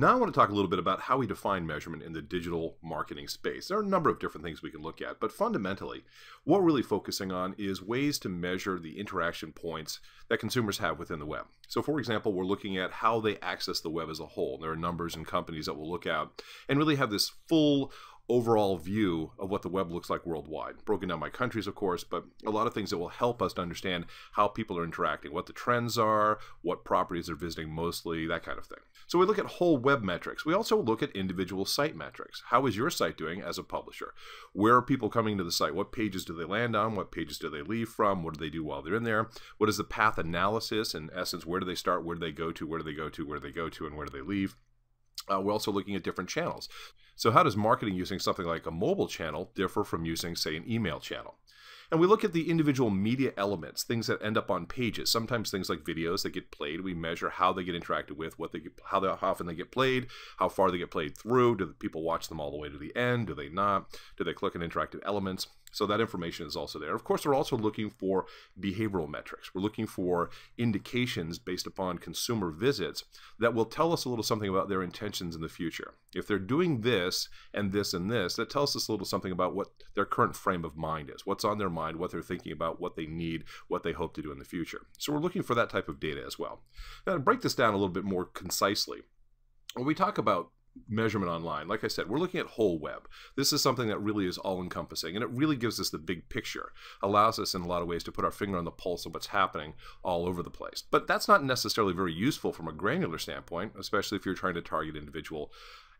Now I want to talk a little bit about how we define measurement in the digital marketing space. There are a number of different things we can look at, but fundamentally, what we're really focusing on is ways to measure the interaction points that consumers have within the web. So for example, we're looking at how they access the web as a whole. There are numbers and companies that we'll look at and really have this full overall view of what the web looks like worldwide, broken down by countries, of course, but a lot of things that will help us to understand how people are interacting, what the trends are, what properties they're visiting mostly, that kind of thing. So we look at whole web metrics. We also look at individual site metrics. How is your site doing as a publisher? Where are people coming to the site? What pages do they land on? What pages do they leave from? What do they do while they're in there? What is the path analysis? In essence, where do they start? Where do they go to? Where do they go to? Where do they go to? And where do they leave? We're also looking at different channels. So how does marketing using something like a mobile channel differ from using, say, an email channel? And we look at the individual media elements, things that end up on pages, sometimes things like videos that get played. We measure how they get interacted with, how often they get played, how far they get played through. Do the people watch them all the way to the end? Do they not? Do they click on interactive elements? So that information is also there. Of course, we're also looking for behavioral metrics. We're looking for indications based upon consumer visits that will tell us a little something about their intentions in the future. If they're doing this and this and this, that tells us a little something about what their current frame of mind is, what's on their mind, what they're thinking about, what they need, what they hope to do in the future. So we're looking for that type of data as well. Now, to break this down a little bit more concisely, when we talk about measurement online, like I said, we're looking at whole web. This is something that really is all-encompassing, and it really gives us the big picture, allows us in a lot of ways to put our finger on the pulse of what's happening all over the place. But that's not necessarily very useful from a granular standpoint, especially if you're trying to target individual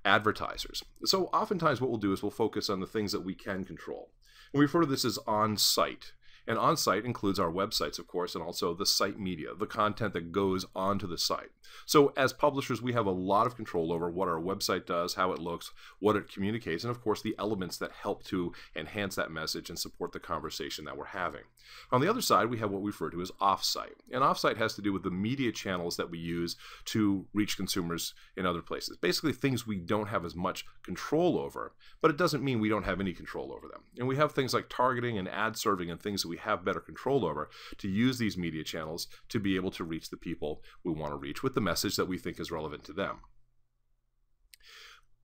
advertisers. So oftentimes what we'll do is we'll focus on the things that we can control. And we refer to this as on-site. And on-site includes our websites, of course, and also the site media, the content that goes onto the site. So as publishers, we have a lot of control over what our website does, how it looks, what it communicates, and of course the elements that help to enhance that message and support the conversation that we're having. On the other side, we have what we refer to as off-site. And off-site has to do with the media channels that we use to reach consumers in other places. Basically things we don't have as much control over, but it doesn't mean we don't have any control over them. And we have things like targeting and ad serving and things that we have better control over to use these media channels to be able to reach the people we want to reach with the message that we think is relevant to them.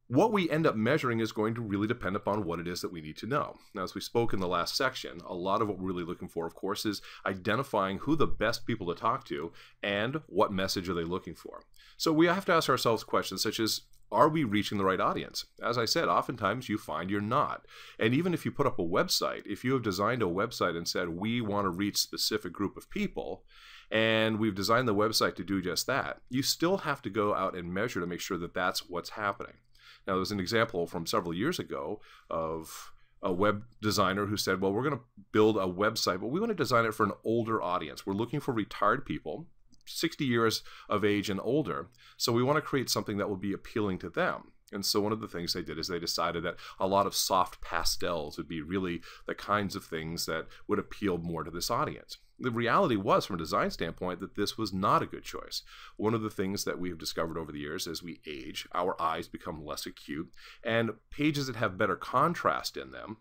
What we end up measuring is going to really depend upon what it is that we need to know. Now, as we spoke in the last section, a lot of what we're really looking for, of course, is identifying who the best people to talk to and what message are they looking for. So we have to ask ourselves questions such as, are we reaching the right audience? As I said, oftentimes you find you're not. And even if you put up a website, if you have designed a website and said, we want to reach a specific group of people, and we've designed the website to do just that, you still have to go out and measure to make sure that that's what's happening. Now, there's an example from several years ago of a web designer who said, well, we're going to build a website, but we want to design it for an older audience. We're looking for retired people, 60 years of age and older, so we want to create something that will be appealing to them. And so one of the things they did is they decided that a lot of soft pastels would be really the kinds of things that would appeal more to this audience. The reality was, from a design standpoint, that this was not a good choice. One of the things that we've discovered over the years as we age, our eyes become less acute, and pages that have better contrast in them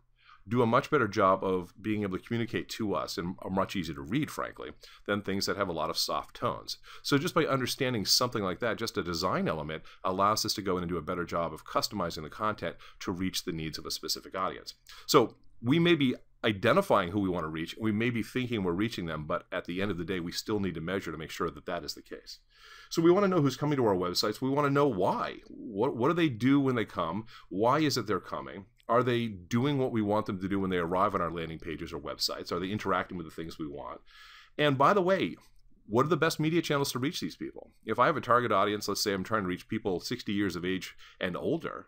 do a much better job of being able to communicate to us and are much easier to read, frankly, than things that have a lot of soft tones. So just by understanding something like that, just a design element allows us to go in and do a better job of customizing the content to reach the needs of a specific audience. So we may be identifying who we want to reach, we may be thinking we're reaching them, but at the end of the day, we still need to measure to make sure that that is the case. So we want to know who's coming to our websites. We want to know why. What do they do when they come? Why is it they're coming? Are they doing what we want them to do when they arrive on our landing pages or websites? Are they interacting with the things we want? And by the way, what are the best media channels to reach these people? If I have a target audience, let's say I'm trying to reach people 60 years of age and older,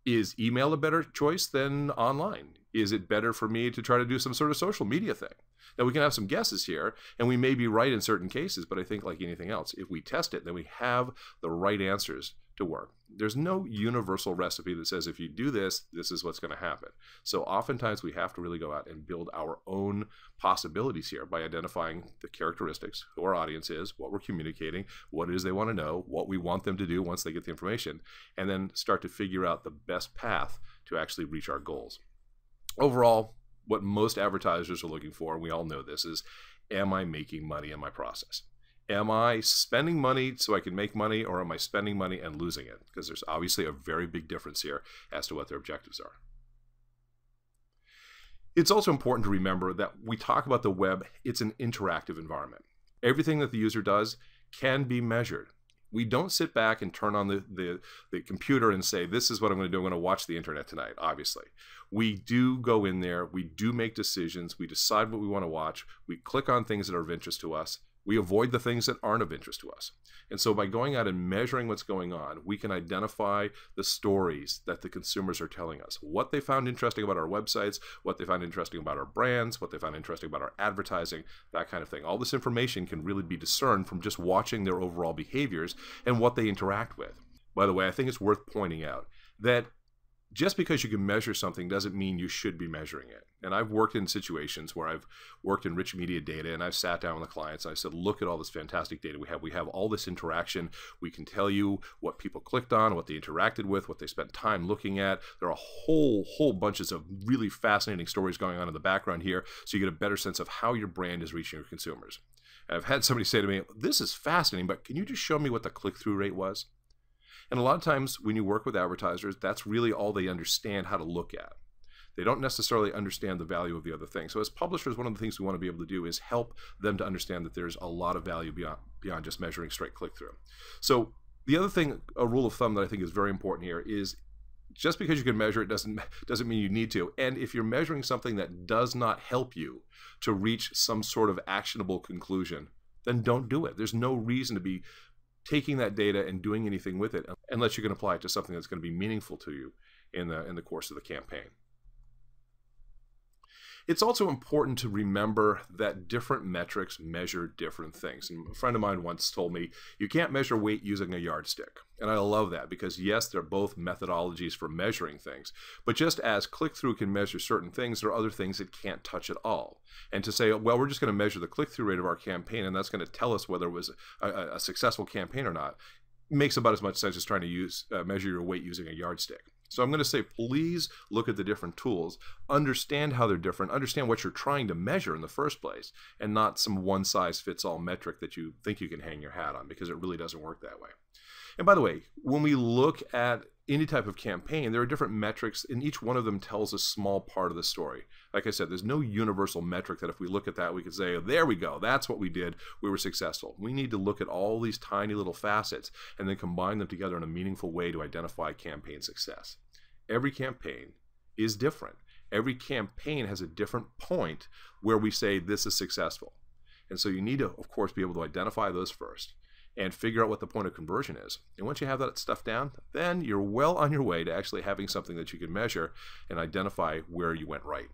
is email a better choice than online? Is it better for me to try to do some sort of social media thing? Now, we can have some guesses here, and we may be right in certain cases, but I think like anything else, if we test it, then we have the right answers to work. There's no universal recipe that says if you do this, this is what's going to happen. So oftentimes we have to really go out and build our own possibilities here by identifying the characteristics, who our audience is, what we're communicating, what it is they want to know, what we want them to do once they get the information, and then start to figure out the best path to actually reach our goals. Overall, what most advertisers are looking for, and we all know this, is, am I making money in my process? Am I spending money so I can make money, or am I spending money and losing it? Because there's obviously a very big difference here as to what their objectives are. It's also important to remember that we talk about the web, it's an interactive environment. Everything that the user does can be measured. We don't sit back and turn on the computer and say, this is what I'm going to do. I'm going to watch the internet tonight, obviously. We do go in there. We do make decisions. We decide what we want to watch. We click on things that are of interest to us. We avoid the things that aren't of interest to us. And so by going out and measuring what's going on, we can identify the stories that the consumers are telling us, what they found interesting about our websites, what they found interesting about our brands, what they found interesting about our advertising, that kind of thing. All this information can really be discerned from just watching their overall behaviors and what they interact with. By the way, I think it's worth pointing out that just because you can measure something doesn't mean you should be measuring it. And I've worked in situations where I've worked in rich media data, and I've sat down with the clients and I said, look at all this fantastic data we have. We have all this interaction. We can tell you what people clicked on, what they interacted with, what they spent time looking at. There are whole bunches of really fascinating stories going on in the background here, so you get a better sense of how your brand is reaching your consumers. And I've had somebody say to me, this is fascinating, but can you just show me what the click-through rate was? And a lot of times when you work with advertisers, that's really all they understand how to look at. They don't necessarily understand the value of the other thing. So as publishers, one of the things we want to be able to do is help them to understand that there's a lot of value beyond just measuring straight click-through. So the other thing, a rule of thumb that I think is very important here is just because you can measure it doesn't mean you need to. And if you're measuring something that does not help you to reach some sort of actionable conclusion, then don't do it. There's no reason to be taking that data and doing anything with it unless you can apply it to something that's going to be meaningful to you in the course of the campaign. It's also important to remember that different metrics measure different things. And a friend of mine once told me, you can't measure weight using a yardstick. And I love that because yes, they're both methodologies for measuring things. But just as click-through can measure certain things, there are other things it can't touch at all. And to say, well, we're just going to measure the click-through rate of our campaign and that's going to tell us whether it was a successful campaign or not, makes about as much sense as trying to measure your weight using a yardstick. So I'm going to say, please look at the different tools, understand how they're different, understand what you're trying to measure in the first place, and not some one-size-fits-all metric that you think you can hang your hat on, because it really doesn't work that way. And by the way, when we look at any type of campaign, there are different metrics, and each one of them tells a small part of the story. Like I said, there's no universal metric that if we look at that, we could say, oh, there we go, that's what we did, we were successful. We need to look at all these tiny little facets and then combine them together in a meaningful way to identify campaign success. Every campaign is different. Every campaign has a different point where we say this is successful. And so you need to, of course, be able to identify those first and figure out what the point of conversion is. And once you have that stuff down, then you're well on your way to actually having something that you can measure and identify where you went right.